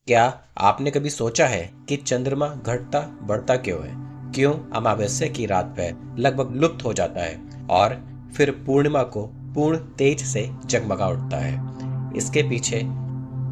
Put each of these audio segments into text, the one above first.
क्या आपने कभी सोचा है कि चंद्रमा घटता बढ़ता क्यों है? क्यों अमावस्या की रात पर लगभग लुप्त हो जाता है और फिर पूर्णिमा को पूर्ण तेज से जगमगा उठता है? इसके पीछे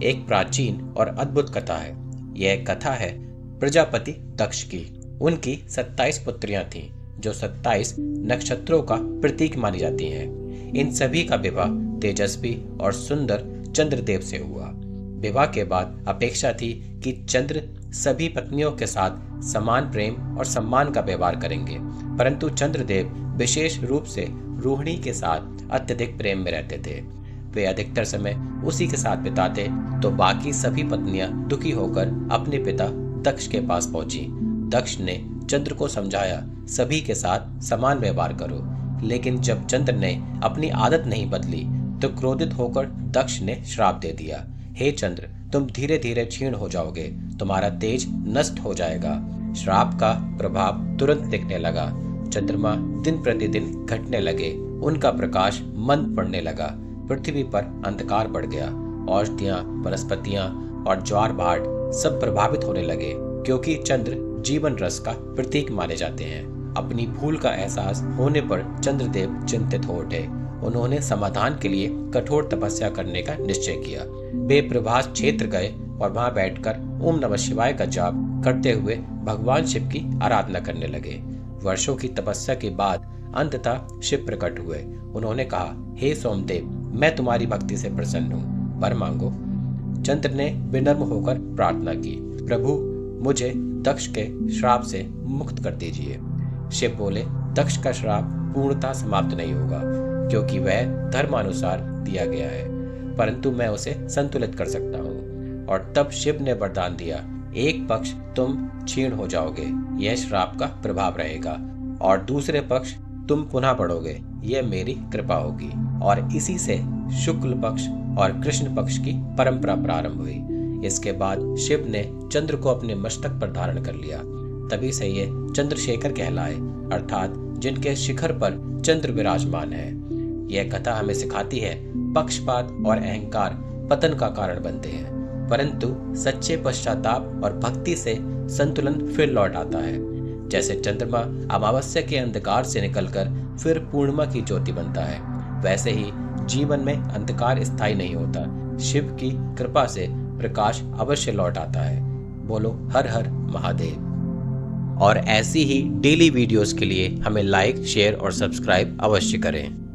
एक प्राचीन और अद्भुत कथा है। यह कथा है प्रजापति दक्ष की। उनकी 27 पुत्रियां थीं, जो 27 नक्षत्रों का प्रतीक मानी जाती हैं। इन सभी का विवाह तेजस्वी और सुंदर चंद्रदेव से हुआ। विवाह के बाद अपेक्षा थी कि चंद्र सभी पत्नियों के साथ समान प्रेम और सम्मान का व्यवहार करेंगे, परंतु चंद्रदेव विशेष रूप से रोहिणी के साथ अत्यधिक प्रेम में रहते थे। वे अधिकतर समय उसी के साथ बिताते, तो बाकी सभी पत्नियां दुखी होकर अपने पिता दक्ष के पास पहुंची। दक्ष ने चंद्र को समझाया, सभी के साथ समान व्यवहार करो, लेकिन जब चंद्र ने अपनी आदत नहीं बदली तो क्रोधित होकर दक्ष ने श्राप दे दिया, हे चंद्र, तुम धीरे धीरे क्षीण हो जाओगे, तुम्हारा तेज नष्ट हो जाएगा। श्राप का प्रभाव तुरंत दिखने लगा। चंद्रमा दिन प्रतिदिन घटने लगे, उनका प्रकाश मंद पड़ने लगा। पृथ्वी पर अंधकार बढ़ गया। औषधियां, वनस्पतियां और ज्वार भाट सब प्रभावित होने लगे, क्योंकि चंद्र जीवन रस का प्रतीक माने जाते हैं। अपनी भूल का एहसास होने पर चंद्रदेव चिंतित हो उठे। उन्होंने समाधान के लिए कठोर तपस्या करने का निश्चय किया। वे प्रभास क्षेत्र गए और वहां बैठकर ओम नमः शिवाय का जाप करते हुए भगवान शिव की आराधना करने लगे। वर्षों की तपस्या के बाद अंततः शिव प्रकट हुए। उन्होंने कहा, हे सोमदेव, मैं तुम्हारी भक्ति से प्रसन्न हूँ, वर मांगो। चंद्र ने विनम्र होकर प्रार्थना की, प्रभु, मुझे दक्ष के श्राप से मुक्त कर दीजिए। शिव बोले, दक्ष का श्राप पूर्णतः समाप्त नहीं होगा, क्योंकि वह धर्मानुसार दिया गया है, परंतु मैं उसे संतुलित कर सकता हूँ। और तब शिव ने वरदान दिया, एक पक्ष तुम क्षीण हो जाओगे, यह श्राप का प्रभाव रहेगा, और दूसरे पक्ष तुम पुनः बढ़ोगे, यह मेरी कृपा होगी। और इसी से शुक्ल पक्ष और कृष्ण पक्ष की परंपरा प्रारंभ हुई। इसके बाद शिव ने चंद्र को अपने मस्तक पर धारण कर लिया। तभी से ये चंद्रशेखर कहलाए, अर्थात जिनके शिखर पर चंद्र विराजमान है। यह कथा हमें सिखाती है, पक्षपात और अहंकार पतन का कारण बनते हैं, परंतु सच्चे पश्चाताप और भक्ति से संतुलन फिर लौट आता है। जैसे चंद्रमा अमावस्या के अंधकार से निकलकर फिर पूर्णिमा की ज्योति बनता है, वैसे ही जीवन में अंधकार स्थायी नहीं होता। शिव की कृपा से प्रकाश अवश्य लौट आता है। बोलो हर हर महादेव। और ऐसी ही डेली वीडियोस के लिए हमें लाइक, शेयर और सब्सक्राइब अवश्य करें।